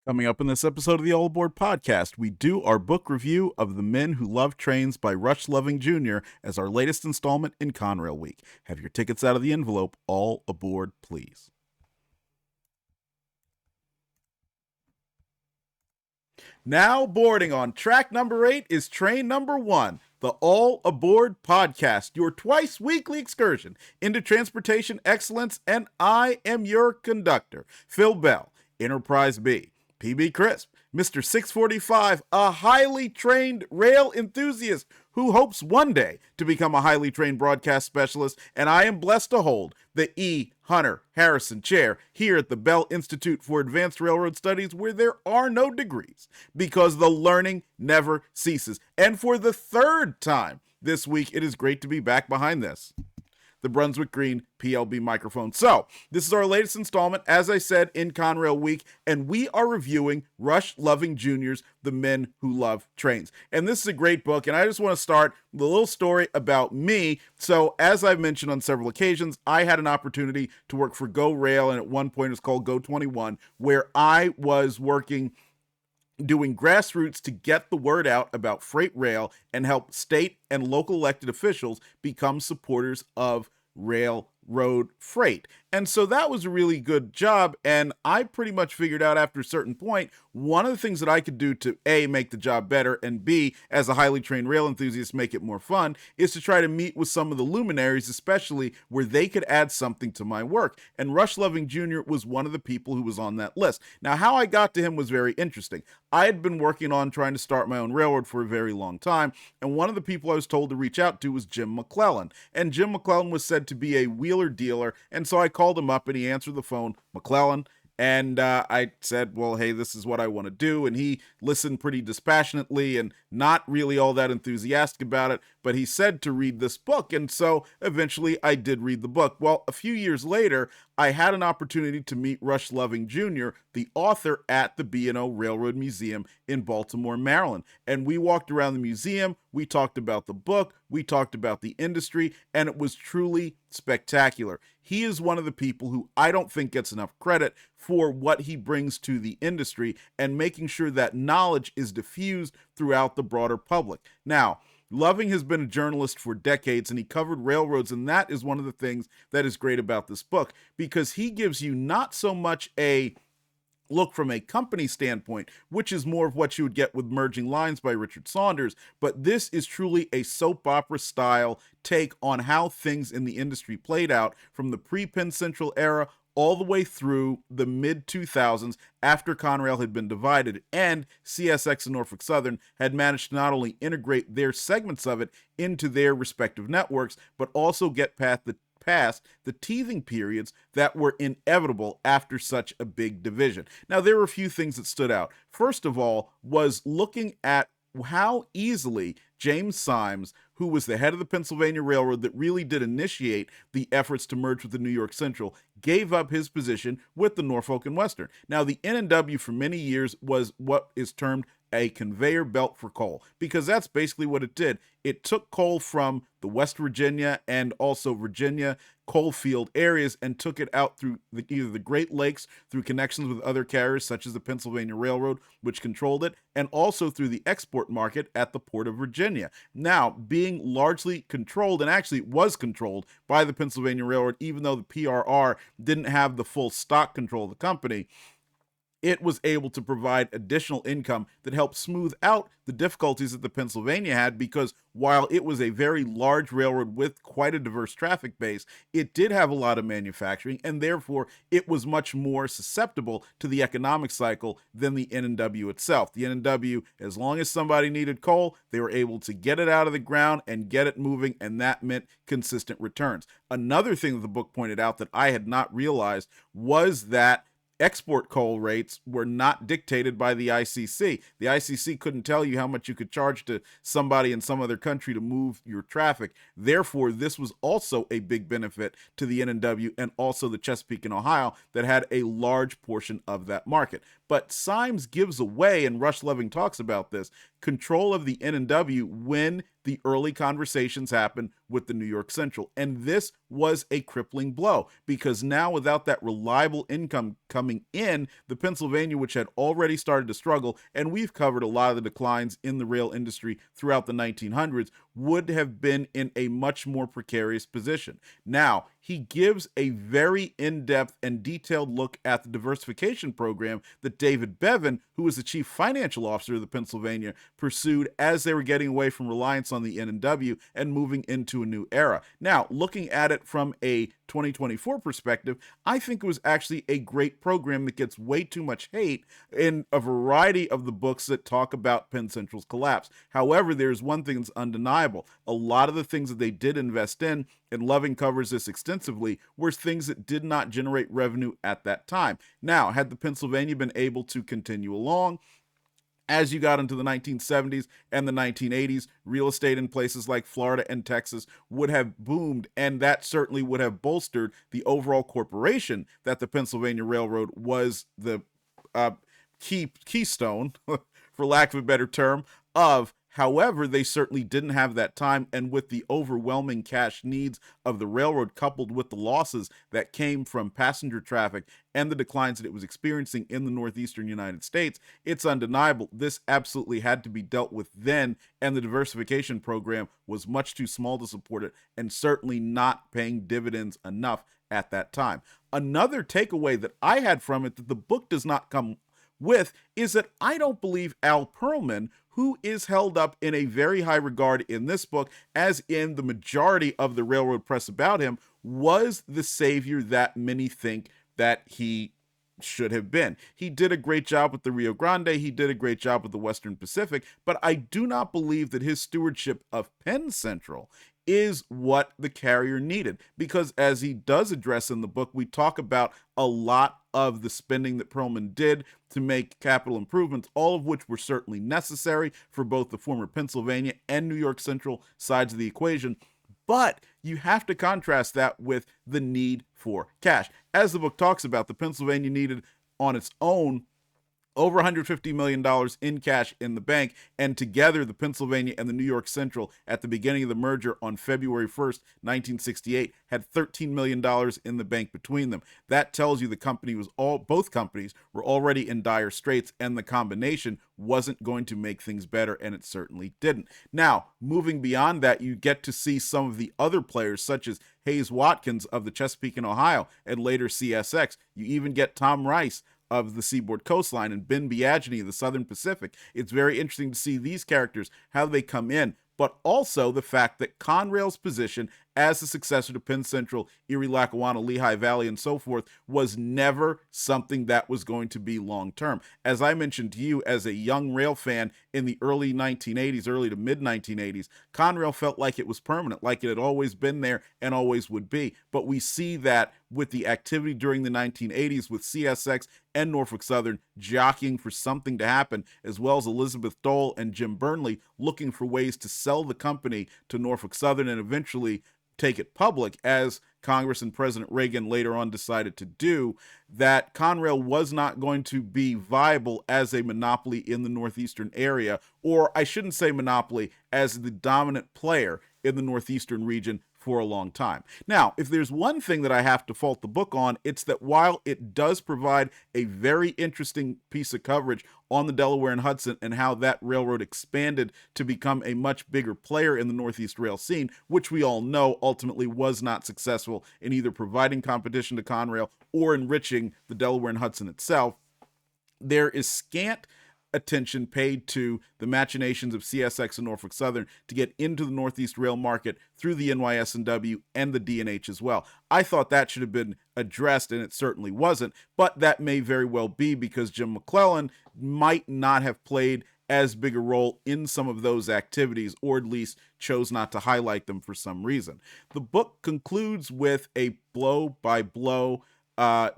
Coming up in this episode of the All Aboard Podcast, we do our book review of The Men Who Love Trains by Rush Loving Jr. as our latest installment in Conrail Week. Have your tickets out of the envelope. All aboard, please. Now boarding on track number 8 is train number 1, the All Aboard Podcast, your twice weekly excursion into transportation excellence, and I am your conductor, Phil Bell, Enterprise B. PB Crisp, Mr. 645, a highly trained rail enthusiast who hopes one day to become a highly trained broadcast specialist, and I am blessed to hold the E. Hunter Harrison Chair here at the Bell Institute for Advanced Railroad Studies, where there are no degrees, because the learning never ceases. And for the third time this week, it is great to be back behind the Brunswick Green PLB microphone. So, this is our latest installment, as I said, in Conrail Week, and we are reviewing Rush Loving Jr.'s The Men Who Love Trains. And this is a great book, and I just want to start with a little story about me. So, as I've mentioned on several occasions, I had an opportunity to work for Go Rail, and at one point it was called Go 21, where I was working doing grassroots to get the word out about freight rail and help state and local elected officials become supporters of railroad freight. And so that was a really good job. And I pretty much figured out after a certain point, one of the things that I could do to A, make the job better, and B, as a highly trained rail enthusiast, make it more fun, is to try to meet with some of the luminaries, especially where they could add something to my work. And Rush Loving Jr. was one of the people who was on that list. Now, how I got to him was very interesting. I had been working on trying to start my own railroad for a very long time, and one of the people I was told to reach out to was Jim McClellan. And Jim McClellan was said to be a wheeler dealer, and so I called him up and he answered the phone. McClellan. And I said, well, hey, this is what I want to do. And he listened pretty dispassionately and not really all that enthusiastic about it. But he said to read this book. And so eventually I did read the book. Well, a few years later, I had an opportunity to meet Rush Loving Jr., the author, at the B&O Railroad Museum in Baltimore, Maryland. And we walked around the museum. We talked about the book. We talked about the industry. And it was truly spectacular. He is one of the people who I don't think gets enough credit for what he brings to the industry and making sure that knowledge is diffused throughout the broader public. Now, Loving has been a journalist for decades, and he covered railroads, and that is one of the things that is great about this book, because he gives you not so much a look from a company standpoint, which is more of what you would get with Merging Lines by Richard Saunders, but this is truly a soap opera style take on how things in the industry played out from the pre-Penn Central era all the way through the mid-2000s, after Conrail had been divided and CSX and Norfolk Southern had managed to not only integrate their segments of it into their respective networks, but also get past the teething periods that were inevitable after such a big division. Now, there were a few things that stood out. First of all, was looking at how easily James Symes, who was the head of the Pennsylvania Railroad that really did initiate the efforts to merge with the New York Central, gave up his position with the Norfolk and Western. Now, the N&W for many years was what is termed a conveyor belt for coal, because that's basically what it did. It took coal from the West Virginia and also Virginia coal field areas and took it out through either the Great Lakes through connections with other carriers such as the Pennsylvania Railroad, which controlled it, and also through the export market at the Port of Virginia. Now, being largely controlled, and actually it was controlled by the Pennsylvania Railroad, even though the PRR didn't have the full stock control of the company, it was able to provide additional income that helped smooth out the difficulties that the Pennsylvania had, because while it was a very large railroad with quite a diverse traffic base, it did have a lot of manufacturing, and therefore it was much more susceptible to the economic cycle than the N&W itself. The N&W, as long as somebody needed coal, they were able to get it out of the ground and get it moving, and that meant consistent returns. Another thing that the book pointed out that I had not realized was that export coal rates were not dictated by the ICC. The ICC couldn't tell you how much you could charge to somebody in some other country to move your traffic. Therefore, this was also a big benefit to the N&W and also the Chesapeake and Ohio that had a large portion of that market. But Symes gives away, and Rush Loving talks about this, control of the N&W when the early conversations happened with the New York Central. And this was a crippling blow because now, without that reliable income coming in, the Pennsylvania, which had already started to struggle, and we've covered a lot of the declines in the rail industry throughout the 1900s, would have been in a much more precarious position. Now, he gives a very in-depth and detailed look at the diversification program that David Bevan, who was the chief financial officer of the Pennsylvania, pursued as they were getting away from reliance on the N&W and moving into a new era. Now, looking at it from a 2024 perspective, I think it was actually a great program that gets way too much hate in a variety of the books that talk about Penn Central's collapse. However, there's one thing that's undeniable. A lot of the things that they did invest in, and Loving covers this extensively, were things that did not generate revenue at that time. Now, had the Pennsylvania been able to continue along, as you got into the 1970s and the 1980s, real estate in places like Florida and Texas would have boomed, and that certainly would have bolstered the overall corporation that the Pennsylvania Railroad was the keystone, for lack of a better term, of. However, they certainly didn't have that time, and with the overwhelming cash needs of the railroad coupled with the losses that came from passenger traffic and the declines that it was experiencing in the northeastern United States, it's undeniable this absolutely had to be dealt with then, and the diversification program was much too small to support it and certainly not paying dividends enough at that time. Another takeaway that I had from it that the book does not come with is that I don't believe Al Pearlman, who is held up in a very high regard in this book, as in the majority of the railroad press about him, was the savior that many think that he should have been. He did a great job with the Rio Grande, he did a great job with the Western Pacific, but I do not believe that his stewardship of Penn Central is what the carrier needed, because as he does address in the book, we talk about a lot of the spending that Pearlman did to make capital improvements, all of which were certainly necessary for both the former Pennsylvania and New York Central sides of the equation. But you have to contrast that with the need for cash. As the book talks about, the Pennsylvania needed on its own over $150 million in cash in the bank, and together the Pennsylvania and the New York Central at the beginning of the merger on February 1st, 1968 had $13 million in the bank between them. That tells you both companies were already in dire straits, and the combination wasn't going to make things better, and it certainly didn't. Now, moving beyond that, you get to see some of the other players such as Hayes Watkins of the Chesapeake and Ohio and later CSX. You even get Tom Rice of the Seaboard Coastline and Ben Biagini of the Southern Pacific. It's very interesting to see these characters, how they come in, but also the fact that Conrail's position as the successor to Penn Central, Erie, Lackawanna, Lehigh Valley, and so forth, was never something that was going to be long-term. As I mentioned to you, as a young rail fan in the early 1980s, early to mid-1980s, Conrail felt like it was permanent, like it had always been there and always would be. But we see that with the activity during the 1980s with CSX and Norfolk Southern jockeying for something to happen, as well as Elizabeth Dole and Jim Burnley looking for ways to sell the company to Norfolk Southern and eventually take it public, as Congress and President Reagan later on decided to do, that Conrail was not going to be viable as a monopoly in the northeastern area, or I shouldn't say monopoly, as the dominant player in the northeastern region for a long time. Now, if there's one thing that I have to fault the book on, it's that while it does provide a very interesting piece of coverage on the Delaware and Hudson and how that railroad expanded to become a much bigger player in the Northeast rail scene, which we all know ultimately was not successful in either providing competition to Conrail or enriching the Delaware and Hudson itself, there is scant attention paid to the machinations of CSX and Norfolk Southern to get into the Northeast rail market through the NYS&W and the D&H as well. I thought that should have been addressed, and it certainly wasn't, but that may very well be because Jim McClellan might not have played as big a role in some of those activities, or at least chose not to highlight them for some reason. The book concludes with a blow-by-blow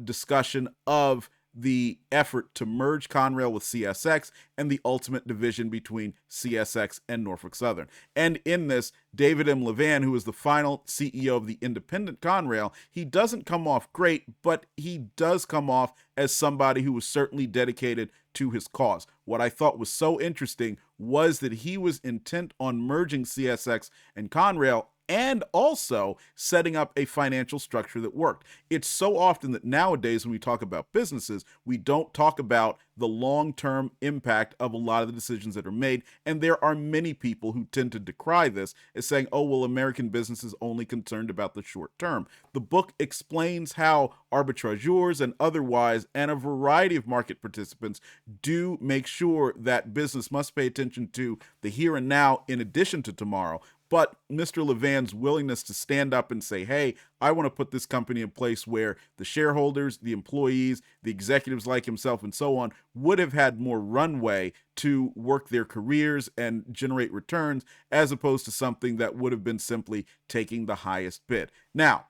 discussion of the effort to merge Conrail with CSX and the ultimate division between CSX and Norfolk Southern. And in this, David M. Levan, who is the final CEO of the independent Conrail, he doesn't come off great, but he does come off as somebody who was certainly dedicated to his cause. What I thought was so interesting was that he was intent on merging CSX and Conrail and also setting up a financial structure that worked. It's so often that nowadays when we talk about businesses, we don't talk about the long-term impact of a lot of the decisions that are made, and there are many people who tend to decry this as saying, oh, well, American business is only concerned about the short term. The book explains how arbitrageurs and otherwise, and a variety of market participants do make sure that business must pay attention to the here and now in addition to tomorrow. But Mr. Levan's willingness to stand up and say, hey, I want to put this company in place where the shareholders, the employees, the executives like himself, and so on would have had more runway to work their careers and generate returns, as opposed to something that would have been simply taking the highest bid. Now,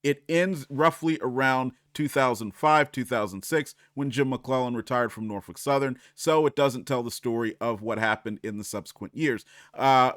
it ends roughly around 2005, 2006, when Jim McClellan retired from Norfolk Southern, so it doesn't tell the story of what happened in the subsequent years,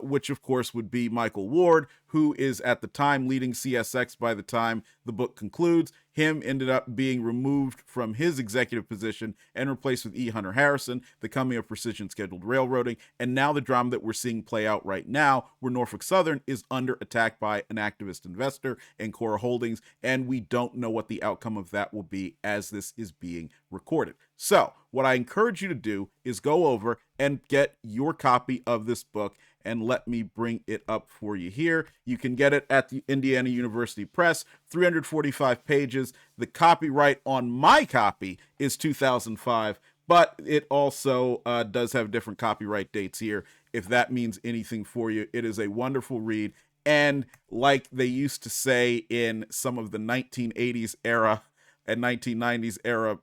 which of course would be Michael Ward, who is at the time leading CSX by the time the book concludes. Him ended up being removed from his executive position and replaced with E. Hunter Harrison, the coming of Precision Scheduled Railroading, and now the drama that we're seeing play out right now, where Norfolk Southern is under attack by an activist investor and Cora Holdings, and we don't know what the outcome of that will be as this is being recorded. So, what I encourage you to do is go over and get your copy of this book, and let me bring it up for you here. You can get it at the Indiana University Press, 345 pages. The copyright on my copy is 2005, but it also does have different copyright dates here. If that means anything for you, it is a wonderful read. And like they used to say in some of the 1980s era and 1990s era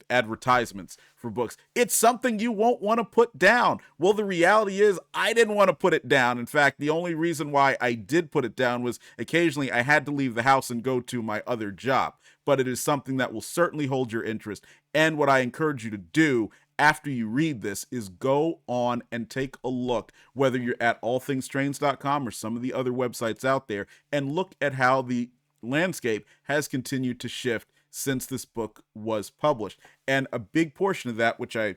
advertisements for books, it's something you won't want to put down. Well, the reality is I didn't want to put it down. In fact, the only reason why I did put it down was occasionally I had to leave the house and go to my other job. But it is something that will certainly hold your interest. And what I encourage you to do after you read this is go on and take a look, whether you're at allthingstrains.com or some of the other websites out there, and look at how the landscape has continued to shift since this book was published. And a big portion of that, which I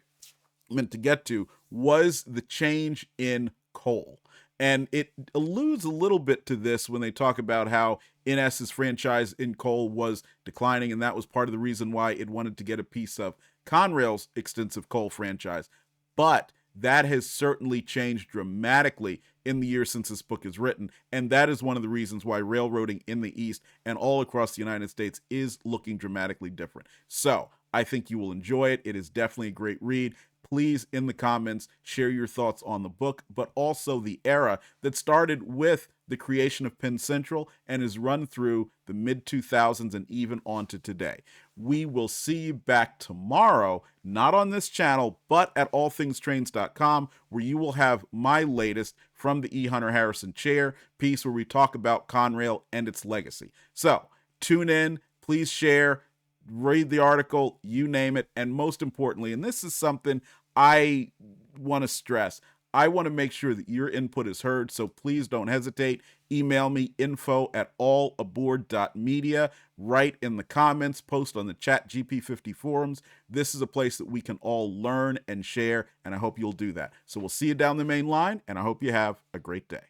meant to get to, was the change in coal. And it alludes a little bit to this when they talk about how NS's franchise in coal was declining, and that was part of the reason why it wanted to get a piece of Conrail's extensive coal franchise. But that has certainly changed dramatically in the years since this book is written, and that is one of the reasons why railroading in the East and all across the United States is looking dramatically different. So I think you will enjoy it. It is definitely a great read. Please, in the comments, share your thoughts on the book, but also the era that started with the creation of Penn Central and is run through the mid-2000s and even on to today. We will see you back tomorrow, not on this channel, but at allthingstrains.com, where you will have my latest from the E. Hunter Harrison chair piece where we talk about Conrail and its legacy. So tune in, please share, read the article, you name it, and most importantly, and this is something I want to stress, I want to make sure that your input is heard, so please don't hesitate. Email me, info@allaboard.media. Write in the comments, post on the Chat GP50 forums. This is a place that we can all learn and share, and I hope you'll do that. So we'll see you down the main line, and I hope you have a great day.